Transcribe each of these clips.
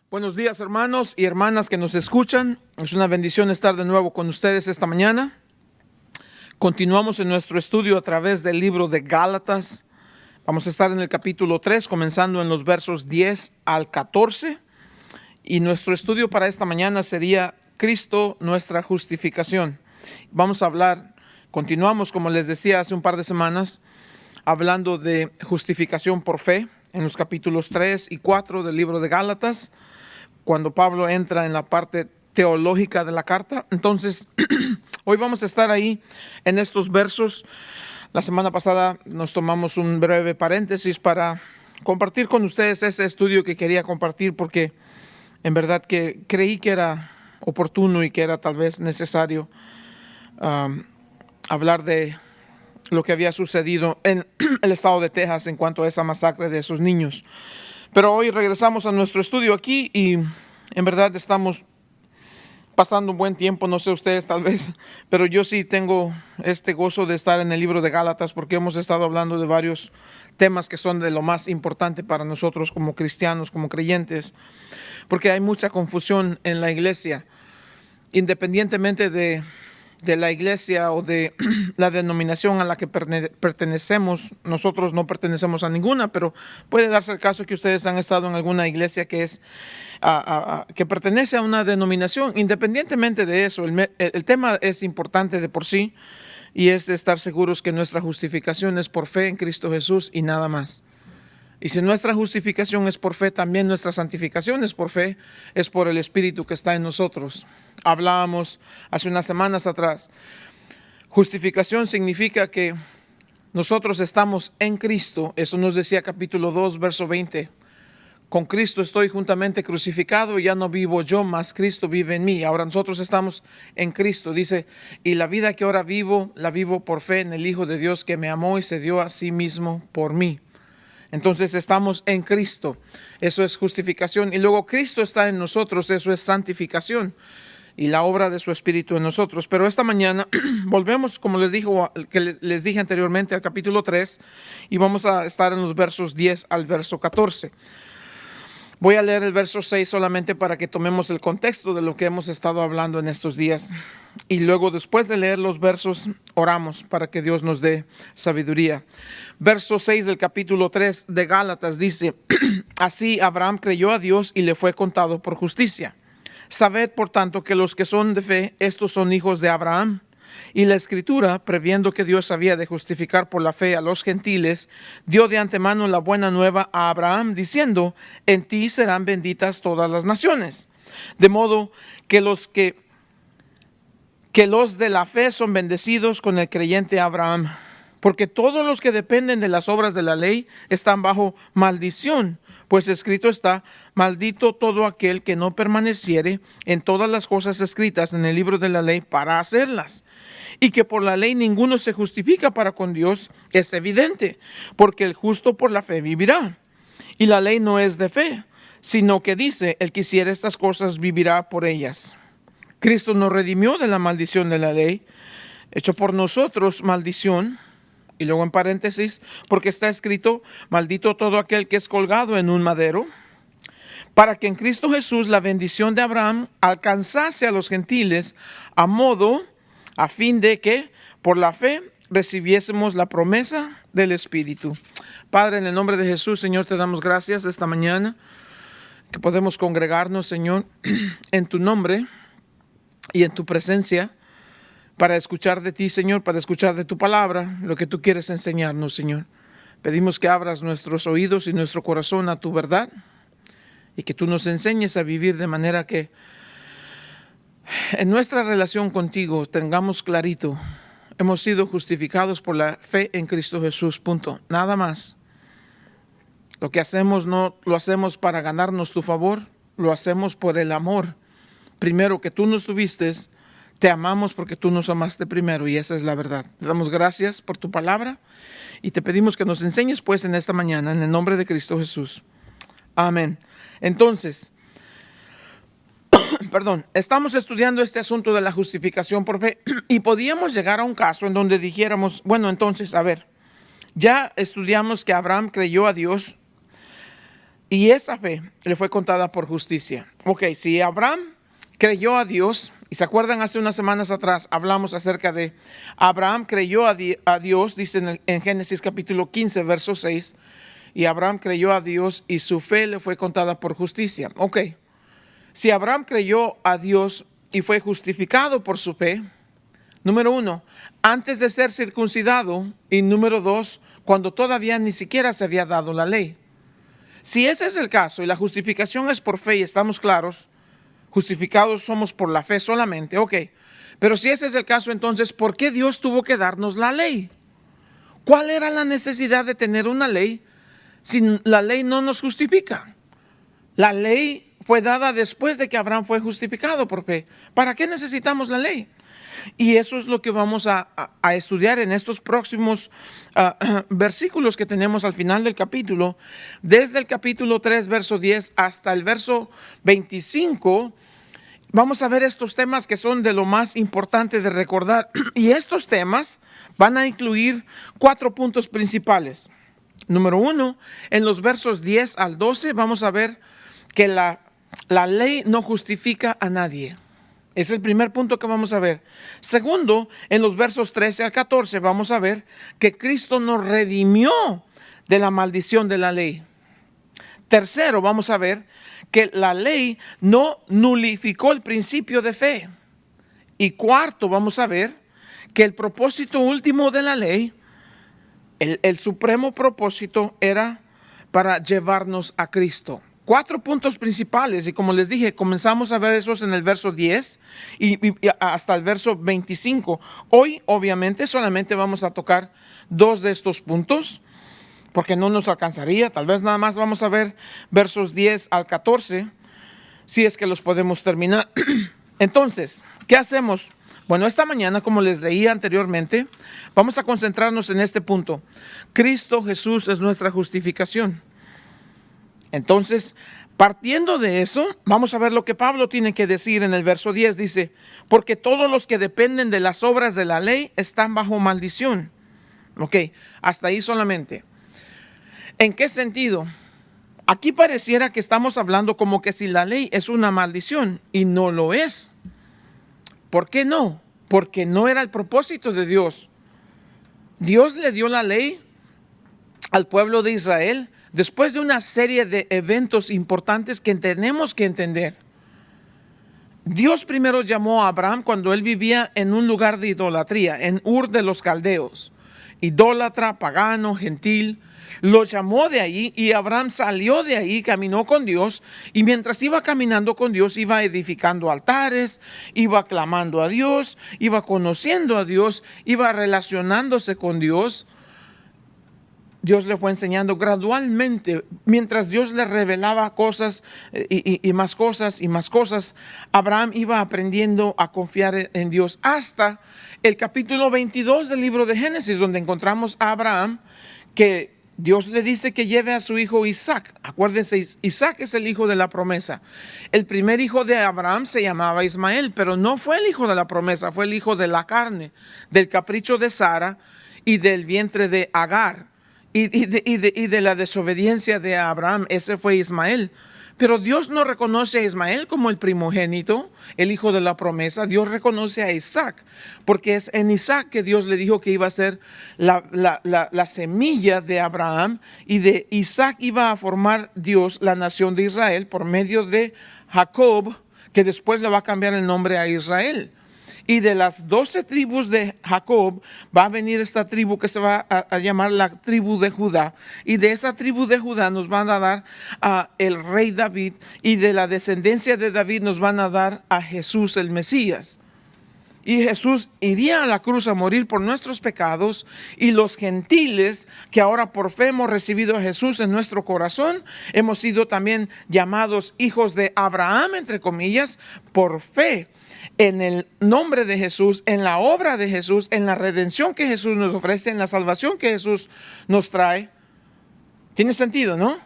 Buenos días, hermanos y hermanas que nos escuchan. Es una bendición estar de nuevo con ustedes esta mañana. Continuamos en nuestro estudio a través del libro de Gálatas. Vamos a estar en el capítulo 3, comenzando en los versos 10 al 14. Y nuestro estudio para esta mañana sería Cristo, nuestra justificación. Vamos a hablar, continuamos como les decía hace un par de semanas, hablando de justificación por fe en los capítulos 3 y 4 del libro de Gálatas, cuando Pablo entra en la parte teológica de la carta. Entonces, hoy vamos a estar ahí en estos versos. La semana pasada nos tomamos un breve paréntesis para compartir con ustedes ese estudio que quería compartir, porque en verdad que creí que era oportuno y que era tal vez necesario hablar de lo que había sucedido en el estado de Texas en cuanto a esa masacre de esos niños. Pero hoy regresamos a nuestro estudio aquí y en verdad estamos pasando un buen tiempo, no sé ustedes tal vez, pero yo sí tengo este gozo de estar en el libro de Gálatas porque hemos estado hablando de varios temas que son de lo más importante para nosotros como cristianos, como creyentes, porque hay mucha confusión en la iglesia, independientemente de la iglesia o de la denominación a la que pertenecemos. Nosotros no pertenecemos a ninguna, pero puede darse el caso que ustedes han estado en alguna iglesia que es que pertenece a una denominación. Independientemente de eso, el tema es importante de por sí, y es de estar seguros que nuestra justificación es por fe en Cristo Jesús y nada más. Y si nuestra justificación es por fe, también nuestra santificación es por fe, es por el Espíritu que está en nosotros. Hablábamos hace unas semanas atrás. Justificación significa que nosotros estamos en Cristo. Eso nos decía capítulo 2, verso 20. Con Cristo estoy juntamente crucificado, ya no vivo yo, mas Cristo vive en mí. Ahora nosotros estamos en Cristo, dice, y la vida que ahora vivo, la vivo por fe en el Hijo de Dios que me amó y se dio a sí mismo por mí. Entonces estamos en Cristo, eso es justificación. Y luego Cristo está en nosotros, eso es santificación y la obra de su Espíritu en nosotros. Pero esta mañana volvemos, como les dije anteriormente, al capítulo 3 y vamos a estar en los versos 10 al verso 14. Voy a leer el verso 6 solamente para que tomemos el contexto de lo que hemos estado hablando en estos días. Y luego, después de leer los versos, oramos para que Dios nos dé sabiduría. Verso 6 del capítulo 3 de Gálatas dice: Así Abraham creyó a Dios y le fue contado por justicia. Sabed, por tanto, que los que son de fe, estos son hijos de Abraham. Y la Escritura, previendo que Dios había de justificar por la fe a los gentiles, dio de antemano la buena nueva a Abraham, diciendo: en ti serán benditas todas las naciones. De modo que los de la fe son bendecidos con el creyente Abraham, porque todos los que dependen de las obras de la ley están bajo maldición. Pues escrito está: maldito todo aquel que no permaneciere en todas las cosas escritas en el libro de la ley para hacerlas. Y que por la ley ninguno se justifica para con Dios es evidente, porque el justo por la fe vivirá. Y la ley no es de fe, sino que dice: el que hiciere estas cosas vivirá por ellas. Cristo nos redimió de la maldición de la ley, hecho por nosotros maldición. Y luego en paréntesis, porque está escrito: maldito todo aquel que es colgado en un madero, para que en Cristo Jesús la bendición de Abraham alcanzase a los gentiles, a fin de que por la fe recibiésemos la promesa del Espíritu. Padre, en el nombre de Jesús, Señor, te damos gracias esta mañana que podemos congregarnos, Señor, en tu nombre y en tu presencia, para escuchar de ti, Señor, para escuchar de tu palabra, lo que tú quieres enseñarnos, Señor. Pedimos que abras nuestros oídos y nuestro corazón a tu verdad y que tú nos enseñes a vivir de manera que en nuestra relación contigo tengamos clarito: hemos sido justificados por la fe en Cristo Jesús, punto, nada más. Lo que hacemos no lo hacemos para ganarnos tu favor, lo hacemos por el amor primero que tú nos tuviste. Te amamos porque tú nos amaste primero, y esa es la verdad. Te damos gracias por tu palabra y te pedimos que nos enseñes pues en esta mañana, en el nombre de Cristo Jesús. Amén. Entonces, estamos estudiando este asunto de la justificación por fe y podíamos llegar a un caso en donde dijéramos: bueno, entonces, a ver, ya estudiamos que Abraham creyó a Dios y esa fe le fue contada por justicia. Ok, si Abraham creyó a Dios, y se acuerdan hace unas semanas atrás hablamos acerca de Abraham creyó a Dios, dice en Génesis capítulo 15, verso 6, y Abraham creyó a Dios y su fe le fue contada por justicia. Ok, si Abraham creyó a Dios y fue justificado por su fe, número 1, antes de ser circuncidado, y número 2, cuando todavía ni siquiera se había dado la ley. Si ese es el caso y la justificación es por fe y estamos claros, justificados somos por la fe solamente, ok. Pero si ese es el caso, entonces, ¿por qué Dios tuvo que darnos la ley? ¿Cuál era la necesidad de tener una ley si la ley no nos justifica? La ley fue dada después de que Abraham fue justificado por fe. ¿Para qué necesitamos la ley? Y eso es lo que vamos a estudiar en estos próximos versículos que tenemos al final del capítulo. Desde el capítulo 3, verso 10 hasta el verso 25, vamos a ver estos temas que son de lo más importante de recordar. Y estos temas van a incluir 4 puntos principales. Número 1, en los versos 10 al 12 vamos a ver que la ley no justifica a nadie. Es el primer punto que vamos a ver. Segundo, en los versos 13 al 14 vamos a ver que Cristo nos redimió de la maldición de la ley. Tercero, vamos a ver que la ley no nulificó el principio de fe. Y cuarto, vamos a ver que el propósito último de la ley, el supremo propósito, era para llevarnos a Cristo. 4 puntos principales, y como les dije, comenzamos a ver esos en el verso 10 y hasta el verso 25. Hoy, obviamente, solamente vamos a tocar 2 de estos puntos, porque no nos alcanzaría. Tal vez nada más vamos a ver versos 10 al 14, si es que los podemos terminar. Entonces, ¿qué hacemos? Bueno, esta mañana, como les leí anteriormente, vamos a concentrarnos en este punto. Cristo Jesús es nuestra justificación. Entonces, partiendo de eso, vamos a ver lo que Pablo tiene que decir en el verso 10. Dice, porque todos los que dependen de las obras de la ley están bajo maldición. Ok, hasta ahí solamente. ¿En qué sentido? Aquí pareciera que estamos hablando como que si la ley es una maldición, y no lo es. ¿Por qué no? Porque no era el propósito de Dios. Dios le dio la ley al pueblo de Israel después de una serie de eventos importantes que tenemos que entender. Dios primero llamó a Abraham cuando él vivía en un lugar de idolatría, en Ur de los Caldeos. Idólatra, pagano, gentil. Lo llamó de ahí y Abraham salió de ahí, caminó con Dios, y mientras iba caminando con Dios iba edificando altares, iba clamando a Dios, iba conociendo a Dios, iba relacionándose con Dios. Dios le fue enseñando gradualmente, mientras Dios le revelaba cosas y más cosas y más cosas, Abraham iba aprendiendo a confiar en Dios hasta el capítulo 22 del libro de Génesis, donde encontramos a Abraham que Dios le dice que lleve a su hijo Isaac. Acuérdense, Isaac es el hijo de la promesa. El primer hijo de Abraham se llamaba Ismael, pero no fue el hijo de la promesa, fue el hijo de la carne, del capricho de Sara y del vientre de Agar. Y de la desobediencia de Abraham, ese fue Ismael. Pero Dios no reconoce a Ismael como el primogénito, el hijo de la promesa. Dios reconoce a Isaac, porque es en Isaac que Dios le dijo que iba a ser la semilla de Abraham, y de Isaac iba a formar Dios la nación de Israel por medio de Jacob, que después le va a cambiar el nombre a Israel. Y de las 12 tribus de Jacob va a venir esta tribu que se va a llamar la tribu de Judá. Y de esa tribu de Judá nos van a dar a el rey David. Y de la descendencia de David nos van a dar a Jesús el Mesías. Y Jesús iría a la cruz a morir por nuestros pecados. Y los gentiles que ahora por fe hemos recibido a Jesús en nuestro corazón, hemos sido también llamados hijos de Abraham, entre comillas, por fe. En el nombre de Jesús, en la obra de Jesús, en la redención que Jesús nos ofrece, en la salvación que Jesús nos trae. ¿Tiene sentido, no?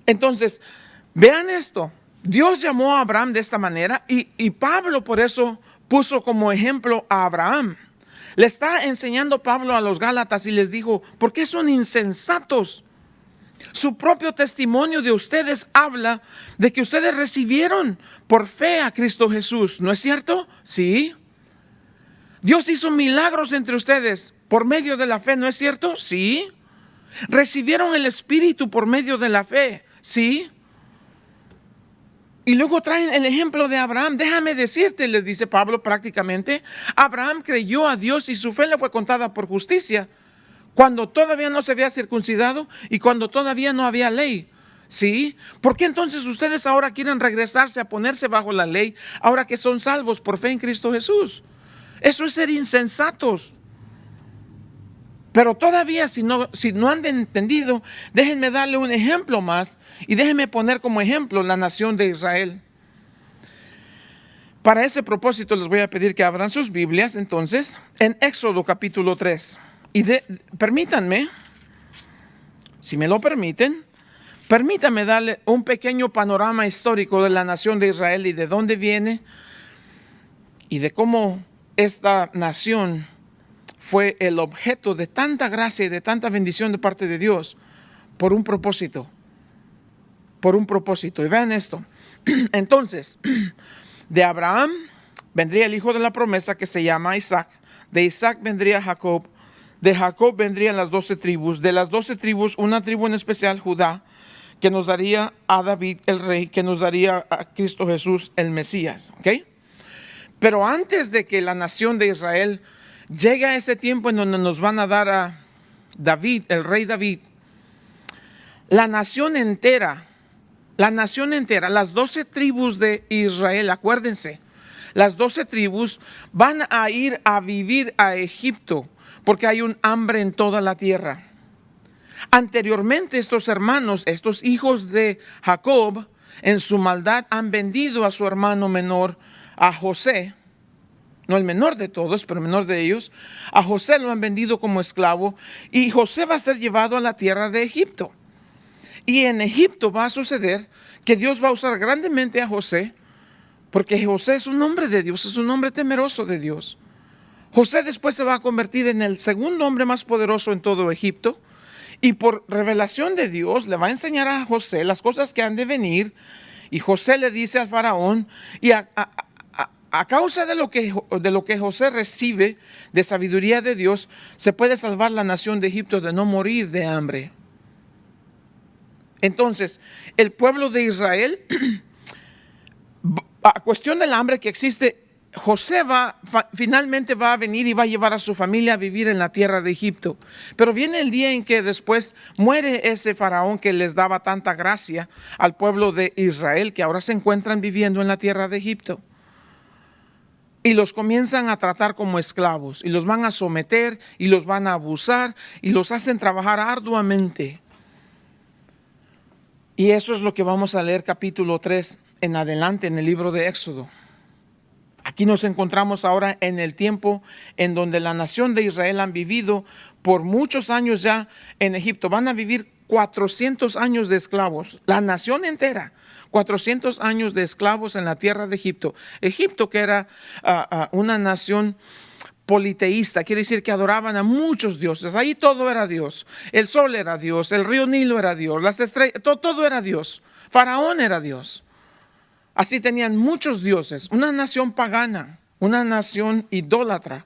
Entonces, vean esto. Dios llamó a Abraham de esta manera y Pablo por eso puso como ejemplo a Abraham. Le está enseñando Pablo a los Gálatas y les dijo, ¿por qué son insensatos? Su propio testimonio de ustedes habla de que ustedes recibieron por fe a Cristo Jesús. ¿No es cierto? Sí. Dios hizo milagros entre ustedes por medio de la fe. ¿No es cierto? Sí. Recibieron el Espíritu por medio de la fe. Sí. Y luego traen el ejemplo de Abraham. Déjame decirte, les dice Pablo prácticamente, Abraham creyó a Dios y su fe le fue contada por justicia cuando todavía no se había circuncidado y cuando todavía no había ley. ¿Sí? ¿Por qué entonces ustedes ahora quieren regresarse a ponerse bajo la ley ahora que son salvos por fe en Cristo Jesús? Eso es ser insensatos. Pero todavía si no han entendido, déjenme darle un ejemplo más y déjenme poner como ejemplo la nación de Israel. Para ese propósito les voy a pedir que abran sus Biblias entonces en Éxodo capítulo 3. Y permítanme, si me lo permiten, permítanme darle un pequeño panorama histórico de la nación de Israel y de dónde viene y de cómo esta nación fue el objeto de tanta gracia y de tanta bendición de parte de Dios por un propósito. Por un propósito. Y vean esto. Entonces, de Abraham vendría el hijo de la promesa que se llama Isaac. De Isaac vendría Jacob. De Jacob vendrían las 12 tribus. De las 12 tribus, una tribu en especial, Judá, que nos daría a David el rey, que nos daría a Cristo Jesús el Mesías. ¿Ok? Pero antes de que la nación de Israel llegue a ese tiempo en donde nos van a dar a David, el rey David, la nación entera, las 12 tribus de Israel, acuérdense, las 12 tribus van a ir a vivir a Egipto porque hay un hambre en toda la tierra. Anteriormente estos hermanos, estos hijos de Jacob, en su maldad han vendido a su hermano menor, a José, no el menor de todos, pero el menor de ellos. A José lo han vendido como esclavo y José va a ser llevado a la tierra de Egipto. Y en Egipto va a suceder que Dios va a usar grandemente a José, porque José es un hombre de Dios, es un hombre temeroso de Dios. José después se va a convertir en el segundo hombre más poderoso en todo Egipto. Y por revelación de Dios le va a enseñar a José las cosas que han de venir. Y José le dice al faraón, y a causa de lo que José recibe de sabiduría de Dios, se puede salvar la nación de Egipto de no morir de hambre. Entonces, el pueblo de Israel, a cuestión del hambre que existe, José finalmente va a venir y va a llevar a su familia a vivir en la tierra de Egipto. Pero viene el día en que después muere ese faraón que les daba tanta gracia al pueblo de Israel, que ahora se encuentran viviendo en la tierra de Egipto. Y los comienzan a tratar como esclavos y los van a someter y los van a abusar y los hacen trabajar arduamente. Y eso es lo que vamos a leer capítulo 3 en adelante en el libro de Éxodo. Aquí nos encontramos ahora en el tiempo en donde la nación de Israel han vivido por muchos años ya en Egipto. Van a vivir 400 años de esclavos, la nación entera. 400 años de esclavos en la tierra de Egipto. Egipto, que era una nación politeísta, quiere decir que adoraban a muchos dioses. Ahí todo era Dios. El sol era Dios, el río Nilo era Dios, las estrellas, todo era Dios. Faraón era Dios. Así tenían muchos dioses, una nación pagana, una nación idólatra.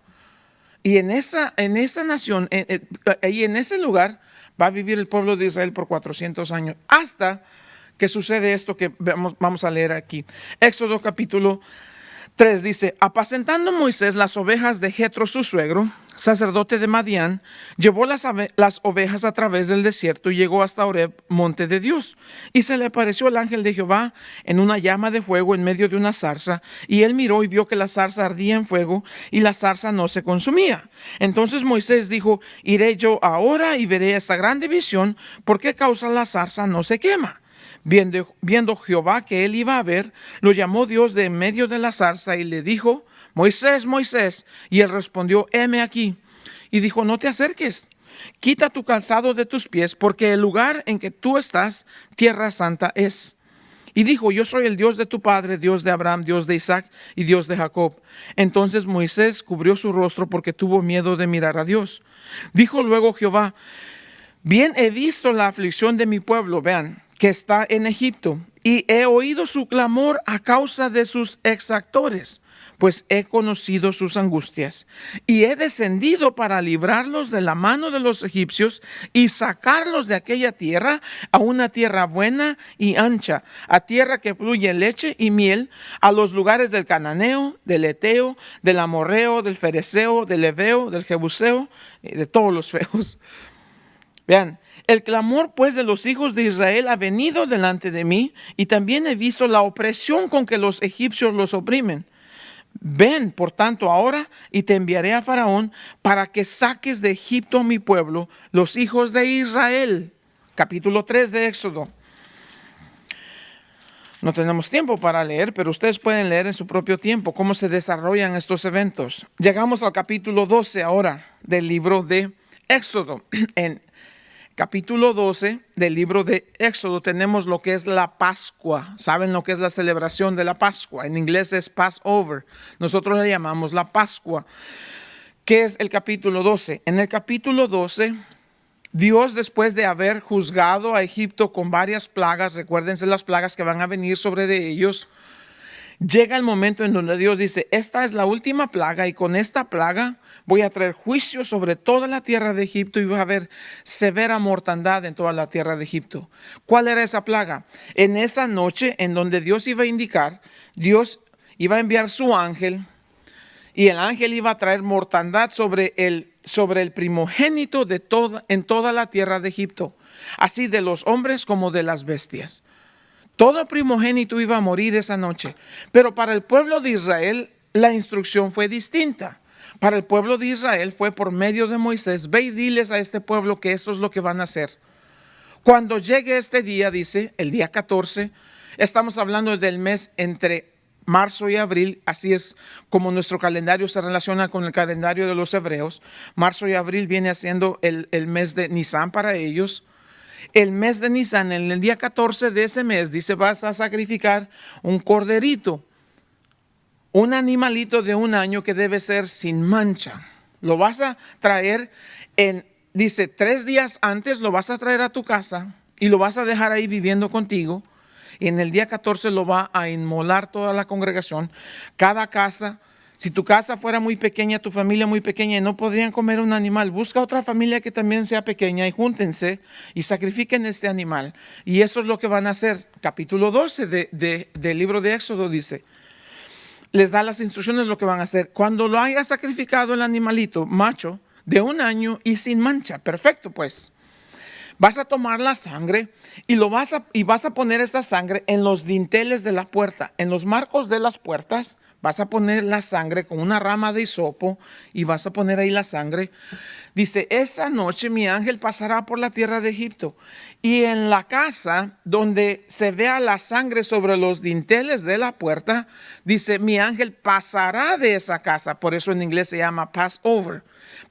Y en esa nación, y en ese lugar, va a vivir el pueblo de Israel por 400 años, hasta que sucede esto que vamos a leer aquí. Éxodo capítulo 3 dice: apacentando Moisés las ovejas de Jetro su suegro, sacerdote de Madián, llevó las ovejas a través del desierto y llegó hasta Horeb, monte de Dios. Y se le apareció el ángel de Jehová en una llama de fuego en medio de una zarza. Y él miró y vio que la zarza ardía en fuego y la zarza no se consumía. Entonces Moisés dijo: iré yo ahora y veré esta grande visión, ¿por qué causa la zarza no se quema? Viendo Jehová que él iba a ver, lo llamó Dios de en medio de la zarza y le dijo: Moisés, Moisés. Y él respondió: heme aquí. Y dijo: no te acerques, quita tu calzado de tus pies, porque el lugar en que tú estás, tierra santa es. Y dijo: yo soy el Dios de tu padre, Dios de Abraham, Dios de Isaac y Dios de Jacob. Entonces Moisés cubrió su rostro porque tuvo miedo de mirar a Dios. Dijo luego Jehová: Bien he visto la aflicción de mi pueblo, vean, que está en Egipto, y he oído su clamor a causa de sus exactores, pues he conocido sus angustias, y he descendido para librarlos de la mano de los egipcios y sacarlos de aquella tierra a una tierra buena y ancha, a tierra que fluye leche y miel, a los lugares del cananeo, del eteo, del amorreo, del fereceo, del heveo, del jebuseo, de todos los feos. Vean, el clamor pues de los hijos de Israel ha venido delante de mí, y también he visto la opresión con que los egipcios los oprimen. Ven, por tanto, ahora, y te enviaré a Faraón para que saques de Egipto a mi pueblo, los hijos de Israel. Capítulo 3 de Éxodo. No tenemos tiempo para leer, pero ustedes pueden leer en su propio tiempo cómo se desarrollan estos eventos. Llegamos al capítulo 12 ahora del libro de Éxodo. En capítulo 12 del libro de Éxodo tenemos lo que es la Pascua. ¿Saben lo que es la celebración de la Pascua? En inglés es Passover. Nosotros le llamamos la Pascua. ¿Qué es el capítulo 12? En el capítulo 12, Dios, después de haber juzgado a Egipto con varias plagas, recuérdense las plagas que van a venir sobre de ellos, llega el momento en donde Dios dice, esta es la última plaga, y con esta plaga voy a traer juicio sobre toda la tierra de Egipto, y va a haber severa mortandad en toda la tierra de Egipto. ¿Cuál era esa plaga? En esa noche en donde Dios iba a indicar, Dios iba a enviar su ángel, y el ángel iba a traer mortandad sobre el primogénito en toda la tierra de Egipto, así de los hombres como de las bestias. Todo primogénito iba a morir esa noche. Pero para el pueblo de Israel la instrucción fue distinta. Para el pueblo de Israel fue por medio de Moisés: ve y diles a este pueblo que esto es lo que van a hacer. Cuando llegue este día, dice, el día 14, estamos hablando del mes entre marzo y abril, así es como nuestro calendario se relaciona con el calendario de los hebreos. Marzo y abril viene siendo el mes de Nisan para ellos. El mes de Nisan, en el día 14 de ese mes, dice, vas a sacrificar un corderito, un animalito de 1 año que debe ser sin mancha. Lo vas a traer dice, 3 días antes lo vas a traer a tu casa y lo vas a dejar ahí viviendo contigo. Y en el día 14 lo va a inmolar toda la congregación. Cada casa, si tu casa fuera muy pequeña, tu familia muy pequeña y no podrían comer un animal, busca otra familia que también sea pequeña y júntense y sacrifiquen este animal. Y esto es lo que van a hacer. Capítulo 12 del libro de Éxodo dice, les da las instrucciones de lo que van a hacer. Cuando lo haya sacrificado el animalito macho de 1 año y sin mancha, perfecto pues. Vas a tomar la sangre y vas a poner esa sangre en los dinteles de la puerta, en los marcos de las puertas. Vas a poner la sangre con una rama de hisopo y vas a poner ahí la sangre. Dice, esa noche mi ángel pasará por la tierra de Egipto, y en la casa donde se vea la sangre sobre los dinteles de la puerta, dice, mi ángel pasará de esa casa. Por eso en inglés se llama Passover.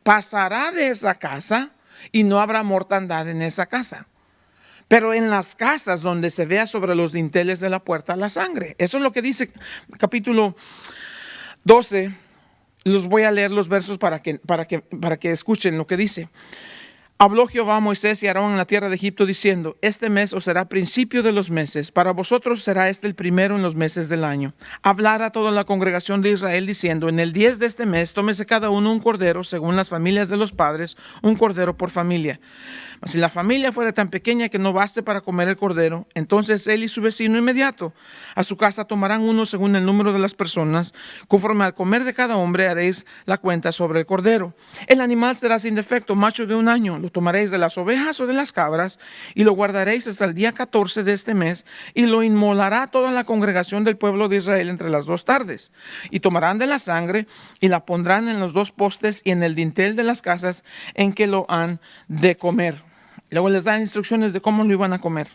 Pasará de esa casa y no habrá mortandad en esa casa. Pero en las casas donde se vea sobre los dinteles de la puerta la sangre. Eso es lo que dice capítulo 12. Los voy a leer los versos para que escuchen lo que dice. Habló Jehová a Moisés y Aarón en la tierra de Egipto diciendo, este mes os será principio de los meses, para vosotros será este el primero en los meses del año. Hablar a toda la congregación de Israel diciendo, en el 10 de este mes tómese cada uno un cordero según las familias de los padres, un cordero por familia. Mas si la familia fuera tan pequeña que no baste para comer el cordero, entonces él y su vecino inmediato a su casa tomarán uno según el número de las personas. Conforme al comer de cada hombre haréis la cuenta sobre el cordero. El animal será sin defecto, macho de 1 año. Lo tomaréis de las ovejas o de las cabras y lo guardaréis hasta el día 14 de este mes, y lo inmolará toda la congregación del pueblo de Israel entre las 2 tardes. Y tomarán de la sangre y la pondrán en los 2 postes y en el dintel de las casas en que lo han de comer. Luego les dan instrucciones de cómo lo iban a comer.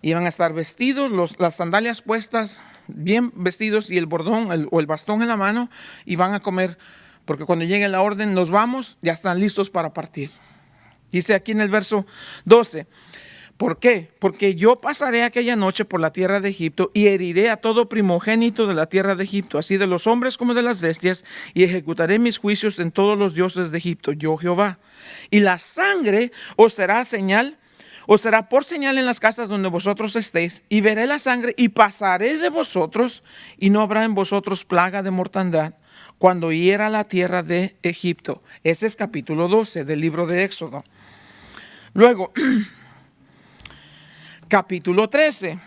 Iban a estar vestidos, las sandalias puestas, bien vestidos, y el bordón o el bastón en la mano, y van a comer, porque cuando llegue la orden, nos vamos, ya están listos para partir. Dice aquí en el verso 12, ¿Por qué? Porque yo pasaré aquella noche por la tierra de Egipto y heriré a todo primogénito de la tierra de Egipto, así de los hombres como de las bestias, y ejecutaré mis juicios en todos los dioses de Egipto, yo Jehová. Y la sangre os será señal, os será por señal en las casas donde vosotros estéis, y veré la sangre y pasaré de vosotros, y no habrá en vosotros plaga de mortandad cuando hiera la tierra de Egipto. Ese es capítulo 12 del libro de Éxodo. Luego, capítulo 13,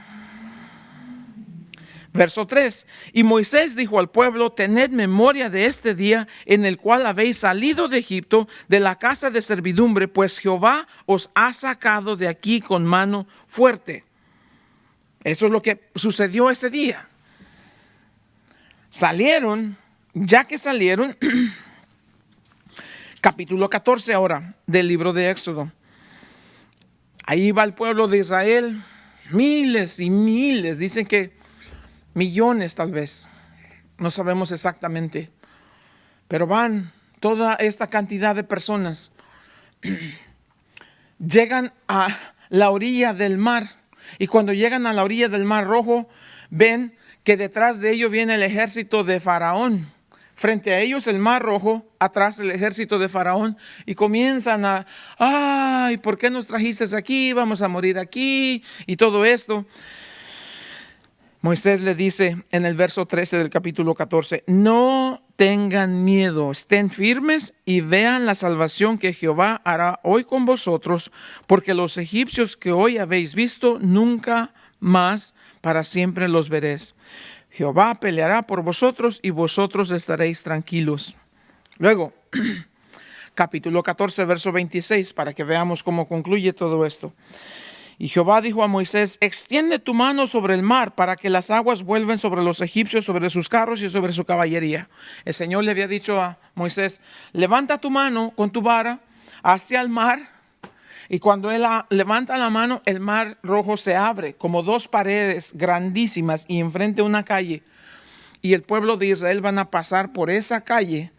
verso 3. Y Moisés dijo al pueblo: tened memoria de este día en el cual habéis salido de Egipto, de la casa de servidumbre, pues Jehová os ha sacado de aquí con mano fuerte. Eso es lo que sucedió ese día. Salieron, ya que salieron, capítulo 14 ahora del libro de Éxodo. Ahí va el pueblo de Israel, miles y miles, dicen que millones tal vez, no sabemos exactamente, pero van toda esta cantidad de personas, llegan a la orilla del mar, y cuando llegan a la orilla del Mar Rojo, ven que detrás de ellos viene el ejército de Faraón. Frente a ellos el Mar Rojo, atrás el ejército de Faraón, y comienzan a, ay, ¿por qué nos trajiste aquí? Vamos a morir aquí, y todo esto. Moisés le dice en el verso 13 del capítulo 14, no tengan miedo, estén firmes y vean la salvación que Jehová hará hoy con vosotros, porque los egipcios que hoy habéis visto, nunca más para siempre los veréis. Jehová peleará por vosotros y vosotros estaréis tranquilos. Luego, capítulo 14, verso 26, para que veamos cómo concluye todo esto. Y Jehová dijo a Moisés: extiende tu mano sobre el mar para que las aguas vuelvan sobre los egipcios, sobre sus carros y sobre su caballería. El Señor le había dicho a Moisés: levanta tu mano con tu vara hacia el mar. Y cuando él levanta la mano, el Mar Rojo se abre como dos paredes grandísimas y enfrente una calle. Y el pueblo de Israel van a pasar por esa calle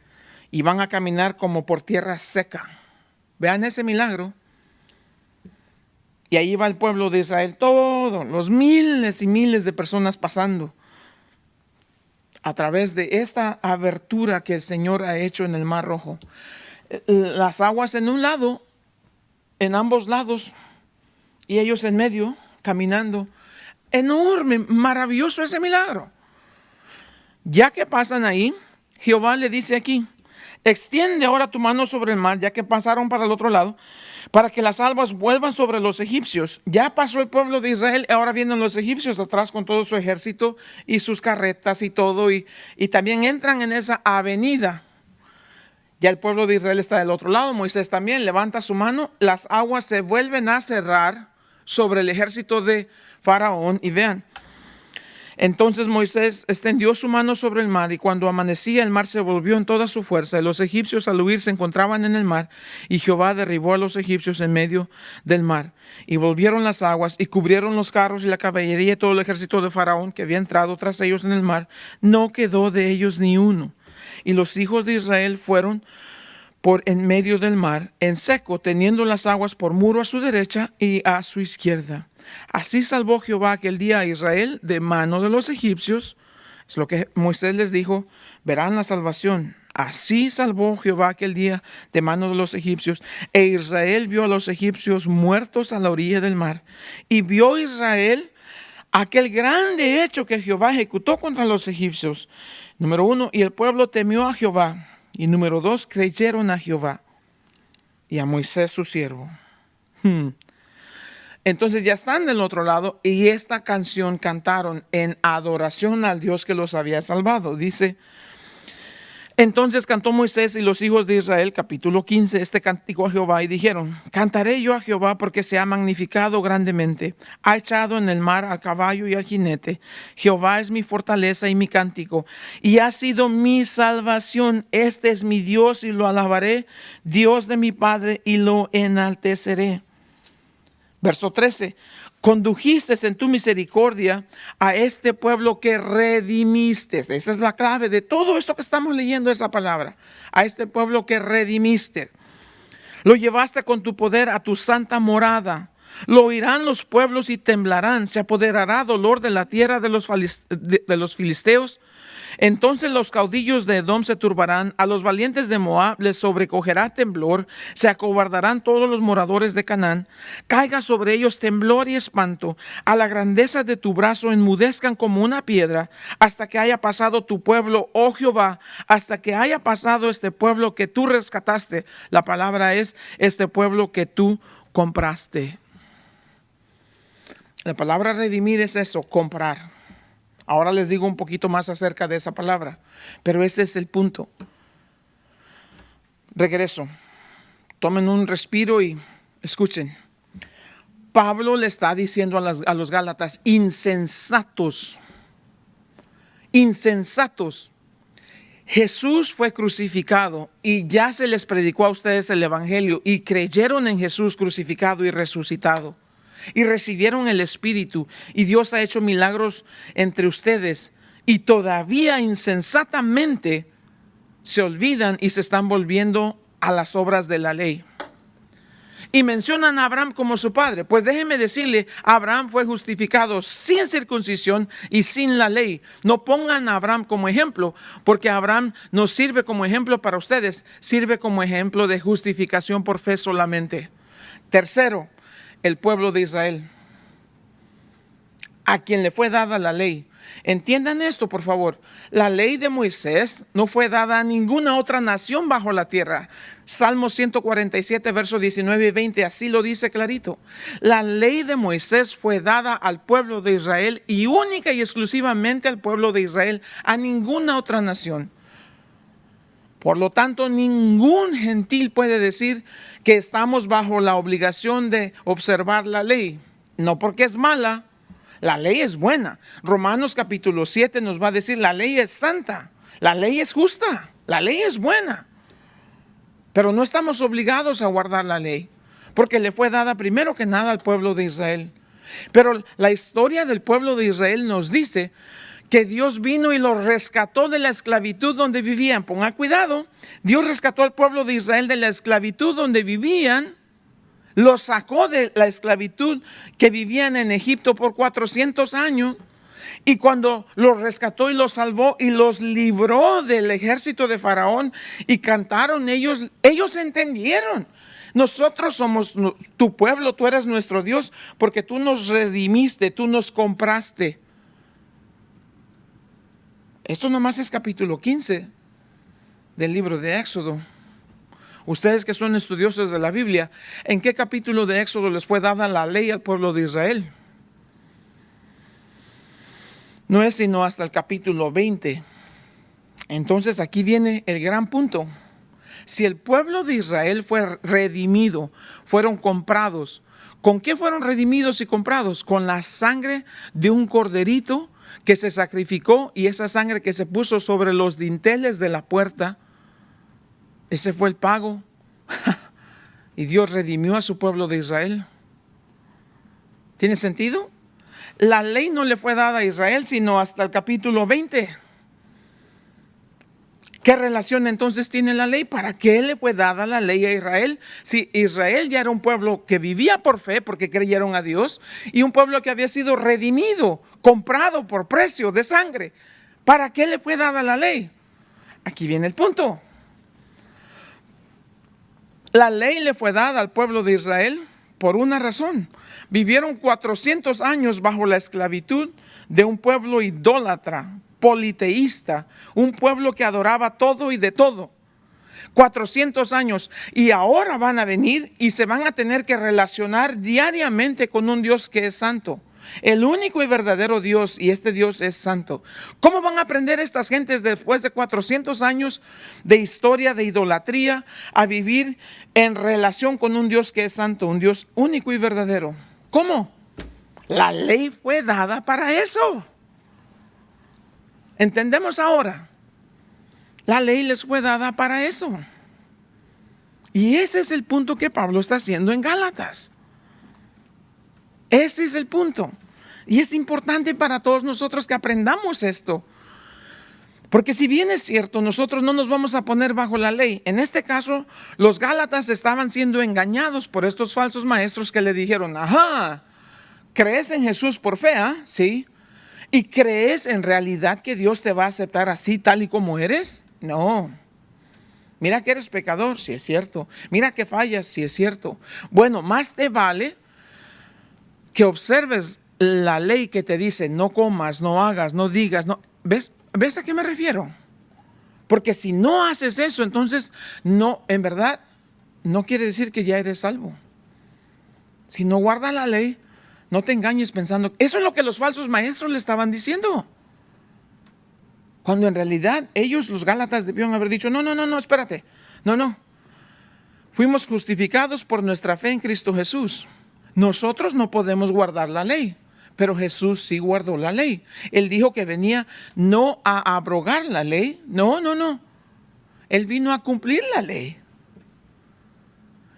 y van a caminar como por tierra seca. Vean ese milagro. Y ahí va el pueblo de Israel, todos los miles y miles de personas pasando a través de esta abertura que el Señor ha hecho en el Mar Rojo. Las aguas en un lado, en ambos lados, y ellos en medio, caminando. Enorme, maravilloso ese milagro. Ya que pasan ahí, Jehová le dice aquí: extiende ahora tu mano sobre el mar, ya que pasaron para el otro lado, para que las aguas vuelvan sobre los egipcios. Ya pasó el pueblo de Israel, ahora vienen los egipcios atrás con todo su ejército y sus carretas y todo, y también entran en esa avenida. Ya el pueblo de Israel está del otro lado. Moisés también levanta su mano, las aguas se vuelven a cerrar sobre el ejército de Faraón. Y vean, entonces Moisés extendió su mano sobre el mar, y cuando amanecía el mar se volvió en toda su fuerza, y los egipcios al huir se encontraban en el mar, y Jehová derribó a los egipcios en medio del mar, y volvieron las aguas y cubrieron los carros y la caballería y todo el ejército de Faraón que había entrado tras ellos en el mar. No quedó de ellos ni uno. Y los hijos de Israel fueron por en medio del mar, en seco, teniendo las aguas por muro a su derecha y a su izquierda. Así salvó Jehová aquel día a Israel de mano de los egipcios. Es lo que Moisés les dijo: verán la salvación. Así salvó Jehová aquel día de mano de los egipcios. E Israel vio a los egipcios muertos a la orilla del mar. Y vio Israel aquel grande hecho que Jehová ejecutó contra los egipcios. Número 1, y el pueblo temió a Jehová. Y número 2, creyeron a Jehová y a Moisés su siervo. Entonces ya están del otro lado, y esta canción cantaron en adoración al Dios que los había salvado. Dice: entonces cantó Moisés y los hijos de Israel, capítulo 15, este cántico a Jehová, y dijeron: cantaré yo a Jehová porque se ha magnificado grandemente, ha echado en el mar al caballo y al jinete. Jehová es mi fortaleza y mi cántico, y ha sido mi salvación. Este es mi Dios y lo alabaré, Dios de mi Padre, y lo enalteceré. Verso 13. Condujiste en tu misericordia a este pueblo que redimiste. Esa es la clave de todo esto que estamos leyendo, esa palabra. A este pueblo que redimiste. Lo llevaste con tu poder a tu santa morada, Lo oirán los pueblos y temblarán. Se apoderará dolor de la tierra de los filisteos. Entonces los caudillos de Edom se turbarán, a los valientes de Moab les sobrecogerá temblor, se acobardarán todos los moradores de Canaán, caiga sobre ellos temblor y espanto, a la grandeza de tu brazo enmudezcan como una piedra, hasta que haya pasado tu pueblo, oh Jehová, hasta que haya pasado este pueblo que tú rescataste. La palabra es este pueblo que tú compraste. La palabra redimir es eso, comprar. Ahora les digo un poquito más acerca de esa palabra, pero ese es el punto. Regreso. Tomen un respiro y escuchen. Pablo le está diciendo a los Gálatas, insensatos, insensatos. Jesús fue crucificado y ya se les predicó a ustedes el evangelio y creyeron en Jesús crucificado y resucitado. Y recibieron el Espíritu, y Dios ha hecho milagros entre ustedes, y todavía insensatamente se olvidan y se están volviendo a las obras de la ley. Y mencionan a Abraham como su padre. Pues déjenme decirle, Abraham fue justificado sin circuncisión y sin la ley. No pongan a Abraham como ejemplo, porque Abraham no sirve como ejemplo para ustedes, sirve como ejemplo de justificación por fe solamente. Tercero, el pueblo de Israel, a quien le fue dada la ley. Entiendan esto, por favor. La ley de Moisés no fue dada a ninguna otra nación bajo la tierra. Salmo 147, versos 19 y 20, así lo dice clarito. La ley de Moisés fue dada al pueblo de Israel y única y exclusivamente al pueblo de Israel, a ninguna otra nación. Por lo tanto, ningún gentil puede decir que estamos bajo la obligación de observar la ley. No porque es mala, la ley es buena. Romanos capítulo 7 nos va a decir, la ley es santa, la ley es justa, la ley es buena. Pero no estamos obligados a guardar la ley, porque le fue dada primero que nada al pueblo de Israel. Pero la historia del pueblo de Israel nos dice que Dios vino y los rescató de la esclavitud donde vivían. Pongan cuidado, Dios rescató al pueblo de Israel de la esclavitud donde vivían, los sacó de la esclavitud que vivían en Egipto por 400 años. Y cuando los rescató y los salvó y los libró del ejército de Faraón y cantaron ellos entendieron. Nosotros somos tu pueblo, tú eres nuestro Dios, porque tú nos redimiste, tú nos compraste. Esto nomás es capítulo 15 del libro de Éxodo. Ustedes que son estudiosos de la Biblia, ¿en qué capítulo de Éxodo les fue dada la ley al pueblo de Israel? No es sino hasta el capítulo 20. Entonces aquí viene el gran punto. Si el pueblo de Israel fue redimido, fueron comprados. ¿Con qué fueron redimidos y comprados? Con la sangre de un corderito que se sacrificó y esa sangre que se puso sobre los dinteles de la puerta. Ese fue el pago. Y Dios redimió a su pueblo de Israel. ¿Tiene sentido? La ley no le fue dada a Israel sino hasta el capítulo 20. ¿Qué relación entonces tiene la ley? ¿Para qué le fue dada la ley a Israel? Si Israel ya era un pueblo que vivía por fe porque creyeron a Dios y un pueblo que había sido redimido, comprado por precio de sangre, ¿para qué le fue dada la ley? Aquí viene el punto. La ley le fue dada al pueblo de Israel por una razón. Vivieron 400 años bajo la esclavitud de un pueblo idólatra, politeísta, un pueblo que adoraba todo y de todo. 400 años y ahora van a venir y se van a tener que relacionar diariamente con un Dios que es santo. El único y verdadero Dios, y este Dios es santo. ¿Cómo van a aprender estas gentes después de 400 años de historia de idolatría a vivir en relación con un Dios que es santo, un Dios único y verdadero? ¿Cómo? La ley fue dada para eso. ¿Entendemos ahora? La ley les fue dada para eso. Y ese es el punto que Pablo está haciendo en Gálatas. Ese es el punto. Y es importante para todos nosotros que aprendamos esto. Porque si bien es cierto, nosotros no nos vamos a poner bajo la ley. En este caso, los Gálatas estaban siendo engañados por estos falsos maestros que le dijeron, ajá, ¿crees en Jesús por fe? Sí. ¿Y crees en realidad que Dios te va a aceptar así, tal y como eres? No. Mira que eres pecador, si es cierto. Mira que fallas, si es cierto. Bueno, más te vale que observes la ley que te dice no comas, no hagas, no digas, no. ¿Ves a qué me refiero? Porque si no haces eso, entonces no, en verdad, no quiere decir que ya eres salvo. Si no guardas la ley, no te engañes pensando. Eso es lo que los falsos maestros le estaban diciendo. Cuando en realidad ellos, los Gálatas, debieron haber dicho, no, espérate. No. Fuimos justificados por nuestra fe en Cristo Jesús. Nosotros no podemos guardar la ley, pero Jesús sí guardó la ley. Él dijo que venía no a abrogar la ley, no. Él vino a cumplir la ley.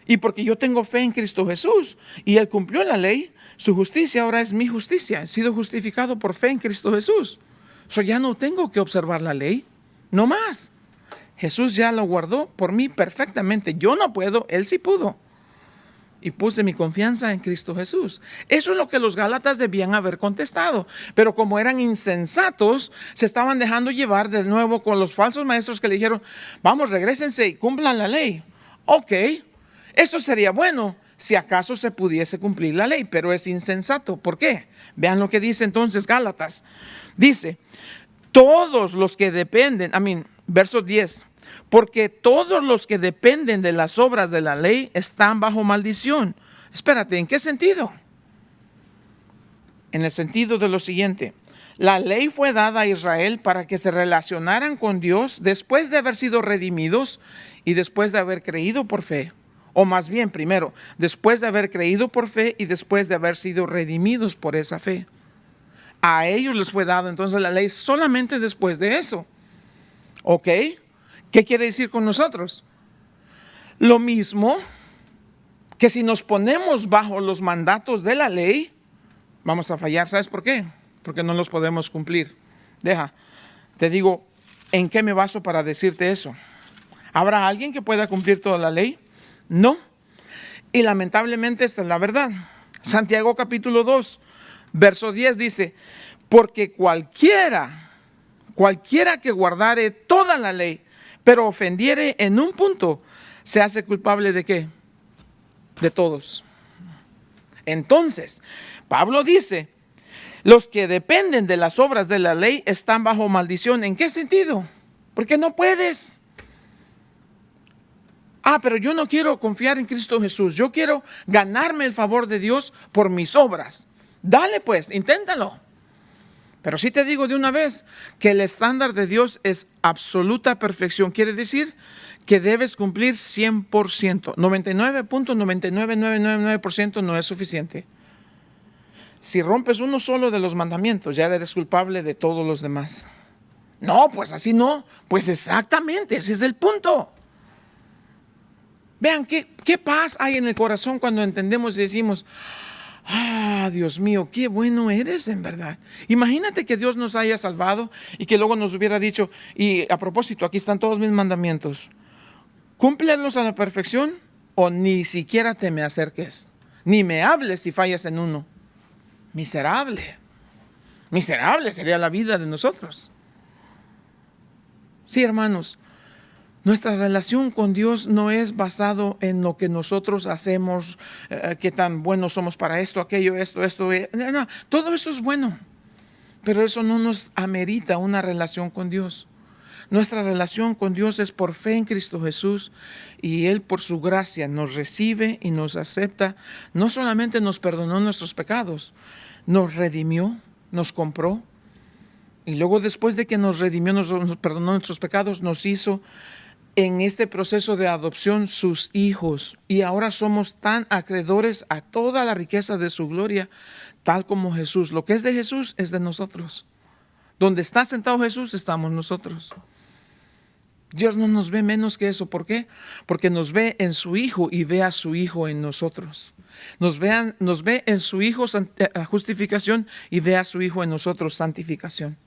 Y porque yo tengo fe en Cristo Jesús y Él cumplió la ley, su justicia ahora es mi justicia. He sido justificado por fe en Cristo Jesús. Ya no tengo que observar la ley, no más. Jesús ya lo guardó por mí perfectamente. Yo no puedo, Él sí pudo. Y puse mi confianza en Cristo Jesús. Eso es lo que los Gálatas debían haber contestado. Pero como eran insensatos, se estaban dejando llevar de nuevo con los falsos maestros que le dijeron, vamos, regrésense y cumplan la ley. Ok, esto sería bueno si acaso se pudiese cumplir la ley, pero es insensato. ¿Por qué? Vean lo que dice entonces Gálatas. Dice, todos los que dependen, verso 10, porque todos los que dependen de las obras de la ley están bajo maldición. Espérate, ¿en qué sentido? En el sentido de lo siguiente, la ley fue dada a Israel para que se relacionaran con Dios después de haber sido redimidos y después de haber creído por fe. O más bien, primero, después de haber creído por fe y después de haber sido redimidos por esa fe. A ellos les fue dado entonces la ley solamente después de eso. ¿Ok? ¿Qué quiere decir con nosotros? Lo mismo que si nos ponemos bajo los mandatos de la ley, vamos a fallar. ¿Sabes por qué? Porque no los podemos cumplir. Te digo, ¿en qué me baso para decirte eso? ¿Habrá alguien que pueda cumplir toda la ley? No. Y lamentablemente esta es la verdad. Santiago capítulo 2, verso 10 dice, porque cualquiera que guardare toda la ley, pero ofendiere en un punto, se hace culpable ¿de qué? De todos. Entonces, Pablo dice, los que dependen de las obras de la ley están bajo maldición. ¿En qué sentido? Porque no puedes. Pero yo no quiero confiar en Cristo Jesús. Yo quiero ganarme el favor de Dios por mis obras. Dale pues, inténtalo. Pero sí te digo de una vez que el estándar de Dios es absoluta perfección. Quiere decir que debes cumplir 100%. 99.99999% no es suficiente. Si rompes uno solo de los mandamientos, ya eres culpable de todos los demás. No, pues así no. Pues exactamente, ese es el punto. Vean qué paz hay en el corazón cuando entendemos y decimos, Dios mío, qué bueno eres en verdad. Imagínate que Dios nos haya salvado y que luego nos hubiera dicho, y a propósito, aquí están todos mis mandamientos. Cúmplelos a la perfección o ni siquiera te me acerques. Ni me hables si fallas en uno. Miserable. Miserable sería la vida de nosotros. Sí, hermanos. Nuestra relación con Dios no es basado en lo que nosotros hacemos, qué tan buenos somos para esto, aquello, esto. No, todo eso es bueno, pero eso no nos amerita una relación con Dios. Nuestra relación con Dios es por fe en Cristo Jesús y Él por su gracia nos recibe y nos acepta. No solamente nos perdonó nuestros pecados, nos redimió, nos compró y luego después de que nos redimió, nos perdonó nuestros pecados, nos hizo en este proceso de adopción sus hijos y ahora somos tan acreedores a toda la riqueza de su gloria, tal como Jesús. Lo que es de Jesús es de nosotros. Donde está sentado Jesús estamos nosotros. Dios no nos ve menos que eso. ¿Por qué? Porque nos ve en su Hijo y ve a su Hijo en nosotros. Nos ve en su Hijo justificación y ve a su Hijo en nosotros santificación.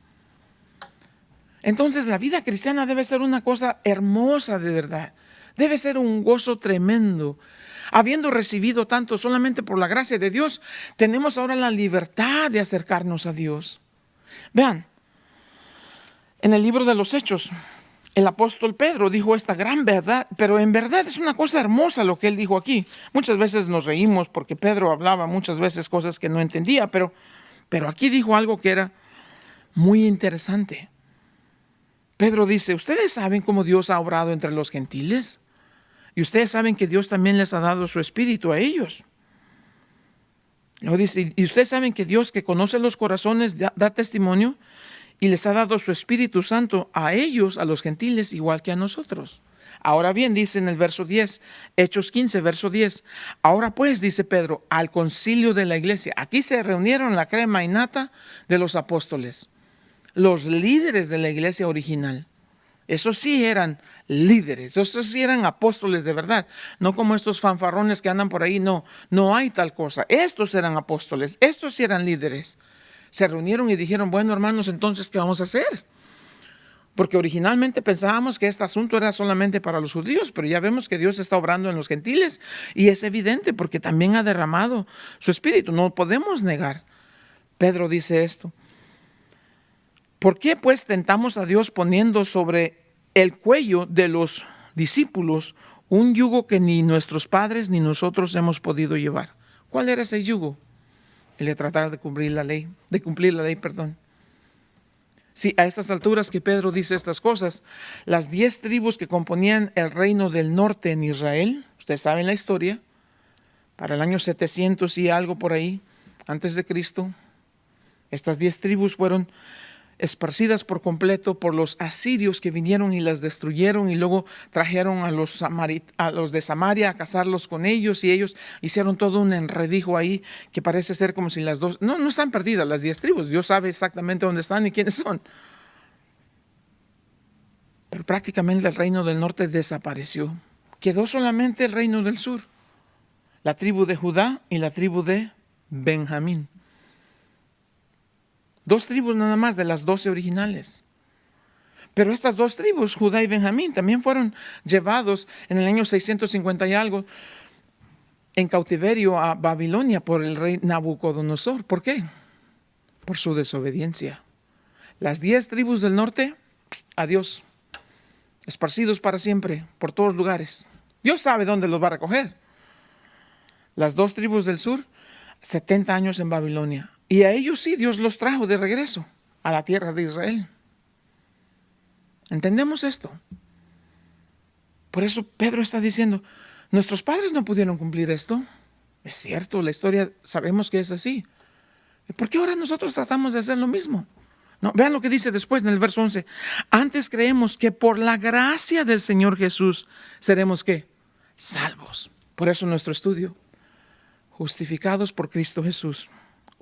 Entonces la vida cristiana debe ser una cosa hermosa de verdad. Debe ser un gozo tremendo. Habiendo recibido tanto solamente por la gracia de Dios, tenemos ahora la libertad de acercarnos a Dios. Vean, en el libro de los Hechos, el apóstol Pedro dijo esta gran verdad, pero en verdad es una cosa hermosa lo que él dijo aquí. Muchas veces nos reímos porque Pedro hablaba muchas veces cosas que no entendía, pero aquí dijo algo que era muy interesante. Pedro dice, ¿ustedes saben cómo Dios ha obrado entre los gentiles? Y ustedes saben que Dios también les ha dado su espíritu a ellos. Luego dice, y ustedes saben que Dios, que conoce los corazones, da testimonio y les ha dado su Espíritu Santo a ellos, a los gentiles, igual que a nosotros. Ahora bien, dice en el verso 10, Hechos 15, verso 10, ahora pues, dice Pedro, al concilio de la iglesia, aquí se reunieron la crema y nata de los apóstoles, los líderes de la iglesia original. Esos sí eran líderes, esos sí eran apóstoles de verdad, no como estos fanfarrones que andan por ahí, no hay tal cosa. Estos eran apóstoles, estos sí eran líderes. Se reunieron y dijeron, bueno hermanos, entonces, ¿qué vamos a hacer? Porque originalmente pensábamos que este asunto era solamente para los judíos, pero ya vemos que Dios está obrando en los gentiles y es evidente porque también ha derramado su espíritu, no podemos negar. Pedro dice esto. ¿Por qué pues tentamos a Dios poniendo sobre el cuello de los discípulos un yugo que ni nuestros padres ni nosotros hemos podido llevar? ¿Cuál era ese yugo? El de tratar de cumplir la ley, perdón. Sí, a estas alturas que Pedro dice estas cosas, las 10 tribus que componían el reino del norte en Israel, ustedes saben la historia, para el año 700 y algo por ahí, antes de Cristo, estas 10 tribus fueron esparcidas por completo por los asirios que vinieron y las destruyeron y luego trajeron a los de Samaria a casarlos con ellos y ellos hicieron todo un enredijo ahí que parece ser como si las dos, no están perdidas las 10 tribus, Dios sabe exactamente dónde están y quiénes son. Pero prácticamente el reino del norte desapareció. Quedó solamente el reino del sur, la tribu de Judá y la tribu de Benjamín. 2 tribus nada más de las 12 originales. Pero estas 2 tribus, Judá y Benjamín, también fueron llevados en el año 650 y algo en cautiverio a Babilonia por el rey Nabucodonosor. ¿Por qué? Por su desobediencia. Las 10 tribus del norte, adiós, esparcidos para siempre por todos lugares. Dios sabe dónde los va a recoger. Las 2 tribus del sur, 70 años en Babilonia. Y a ellos sí, Dios los trajo de regreso a la tierra de Israel. ¿Entendemos esto? Por eso Pedro está diciendo, nuestros padres no pudieron cumplir esto. Es cierto, la historia sabemos que es así. ¿Por qué ahora nosotros tratamos de hacer lo mismo? No, vean lo que dice después en el verso 11. Antes creemos que por la gracia del Señor Jesús seremos ¿qué? Salvos. Por eso nuestro estudio, justificados por Cristo Jesús.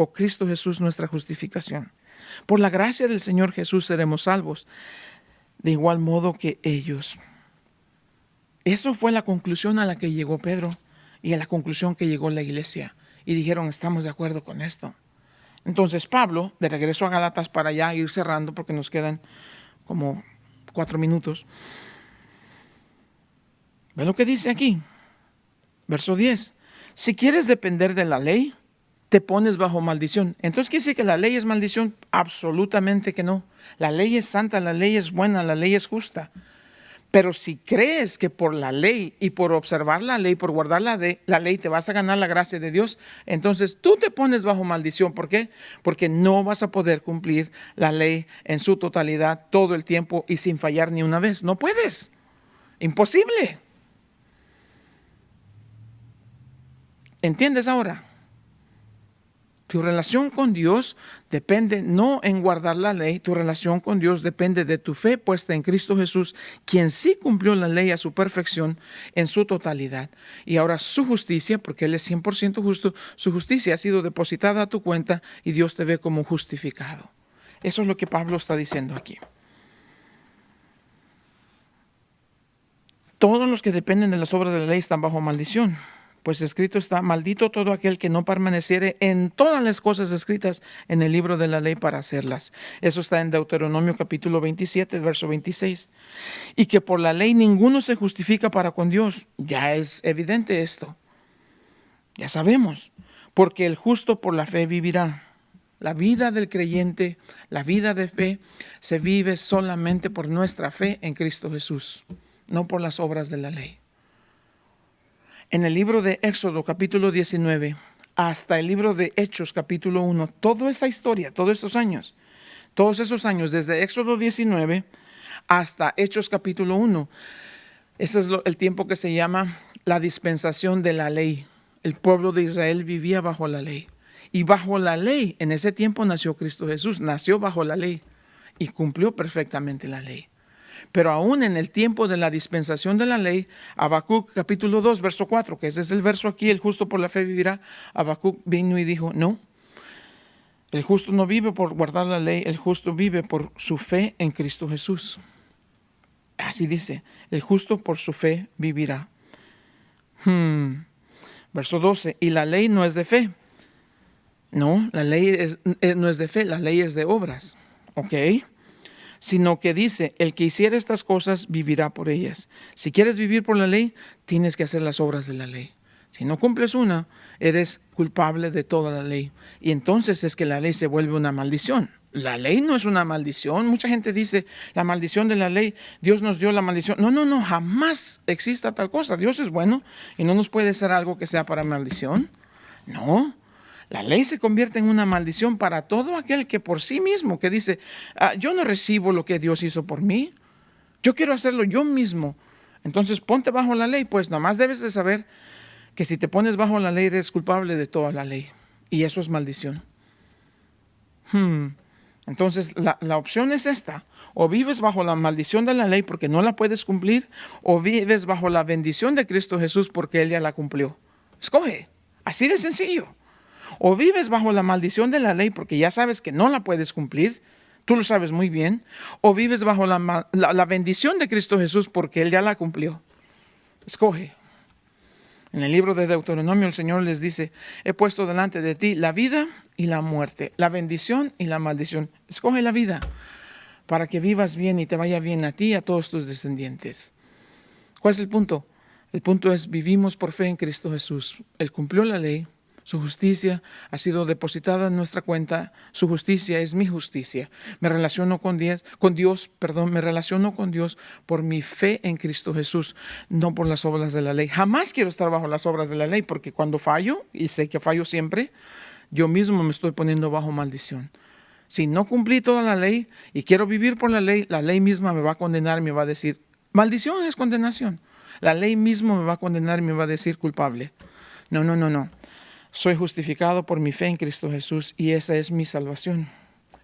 O Cristo Jesús nuestra justificación. Por la gracia del Señor Jesús seremos salvos, de igual modo que ellos. Eso fue la conclusión a la que llegó Pedro y a la conclusión que llegó la iglesia. Y dijeron, estamos de acuerdo con esto. Entonces Pablo, de regreso a Gálatas para ya ir cerrando, porque nos quedan como 4 minutos. ¿Ve lo que dice aquí? Verso 10. Si quieres depender de la ley, te pones bajo maldición. Entonces, ¿quiere decir que la ley es maldición? Absolutamente que no. La ley es santa, la ley es buena, la ley es justa. Pero si crees que por la ley y por observar la ley, por guardar la ley, te vas a ganar la gracia de Dios, entonces tú te pones bajo maldición. ¿Por qué? Porque no vas a poder cumplir la ley en su totalidad todo el tiempo y sin fallar ni una vez. No puedes. Imposible. ¿Entiendes ahora? Tu relación con Dios depende no en guardar la ley, tu relación con Dios depende de tu fe puesta en Cristo Jesús, quien sí cumplió la ley a su perfección en su totalidad. Y ahora su justicia, porque Él es 100% justo, su justicia ha sido depositada a tu cuenta y Dios te ve como justificado. Eso es lo que Pablo está diciendo aquí. Todos los que dependen de las obras de la ley están bajo maldición. Pues escrito está: maldito todo aquel que no permaneciere en todas las cosas escritas en el libro de la ley para hacerlas. Eso está en Deuteronomio capítulo 27, verso 26. Y que por la ley ninguno se justifica para con Dios. Ya es evidente esto. Ya sabemos. Porque el justo por la fe vivirá. La vida del creyente, la vida de fe, se vive solamente por nuestra fe en Cristo Jesús, no por las obras de la ley. En el libro de Éxodo capítulo 19 hasta el libro de Hechos capítulo 1, toda esa historia, todos esos años, desde Éxodo 19 hasta Hechos capítulo 1, ese es el tiempo que se llama la dispensación de la ley. El pueblo de Israel vivía bajo la ley. Y bajo la ley, en ese tiempo nació Cristo Jesús, nació bajo la ley y cumplió perfectamente la ley. Pero aún en el tiempo de la dispensación de la ley, Habacuc capítulo 2, verso 4, que ese es el verso aquí: el justo por la fe vivirá. Habacuc vino y dijo: no, el justo no vive por guardar la ley, el justo vive por su fe en Cristo Jesús. Así dice: el justo por su fe vivirá. Verso 12, y la ley no es de fe. No, la ley no es de fe, la ley es de obras. ¿Ok? Sino que dice: el que hiciera estas cosas vivirá por ellas. Si quieres vivir por la ley, tienes que hacer las obras de la ley. Si no cumples una, eres culpable de toda la ley. Y entonces es que la ley se vuelve una maldición. La ley no es una maldición. Mucha gente dice: la maldición de la ley, Dios nos dio la maldición. No, jamás exista tal cosa. Dios es bueno y no nos puede hacer algo que sea para maldición. No. La ley se convierte en una maldición para todo aquel que por sí mismo, que dice: yo no recibo lo que Dios hizo por mí, yo quiero hacerlo yo mismo. Entonces ponte bajo la ley. Pues nomás debes de saber que si te pones bajo la ley, eres culpable de toda la ley. Y eso es maldición. Entonces la opción es esta: o vives bajo la maldición de la ley porque no la puedes cumplir, o vives bajo la bendición de Cristo Jesús porque Él ya la cumplió. Escoge, así de sencillo. O vives bajo la maldición de la ley porque ya sabes que no la puedes cumplir, tú lo sabes muy bien, o vives bajo la bendición de Cristo Jesús porque Él ya la cumplió. Escoge. En el libro de Deuteronomio el Señor les dice: he puesto delante de ti la vida y la muerte, la bendición y la maldición. Escoge la vida para que vivas bien y te vaya bien a ti y a todos tus descendientes. ¿Cuál es el punto? El punto es: vivimos por fe en Cristo Jesús. Él cumplió la ley. Su justicia ha sido depositada en nuestra cuenta. Su justicia es mi justicia. Me relaciono con Dios, me relaciono con Dios por mi fe en Cristo Jesús, no por las obras de la ley. Jamás quiero estar bajo las obras de la ley, porque cuando fallo, y sé que fallo siempre, yo mismo me estoy poniendo bajo maldición. Si no cumplí toda la ley y quiero vivir por la ley misma me va a condenar, me va a decir: maldición es condenación. La ley misma me va a condenar y me va a decir culpable. No. Soy justificado por mi fe en Cristo Jesús y esa es mi salvación.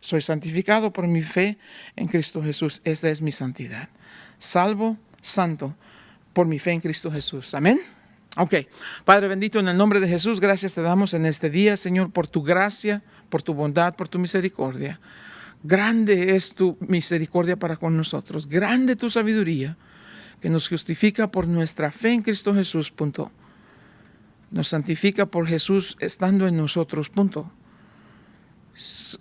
Soy santificado por mi fe en Cristo Jesús. Esa es mi santidad. Salvo, santo, por mi fe en Cristo Jesús. Amén. Ok. Padre bendito, en el nombre de Jesús, gracias te damos en este día, Señor, por tu gracia, por tu bondad, por tu misericordia. Grande es tu misericordia para con nosotros. Grande tu sabiduría, que nos justifica por nuestra fe en Cristo Jesús. Punto. Nos santifica por Jesús estando en nosotros. Punto.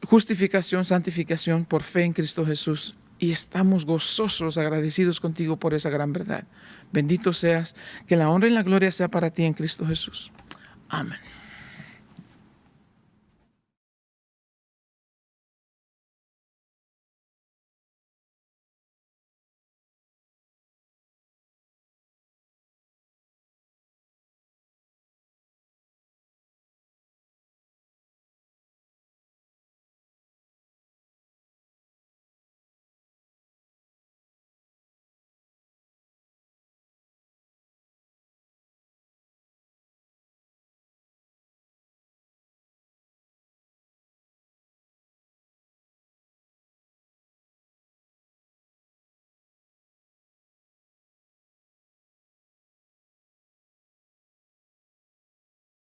Justificación, santificación por fe en Cristo Jesús. Y estamos gozosos, agradecidos contigo por esa gran verdad. Bendito seas, que la honra y la gloria sea para ti en Cristo Jesús. Amén.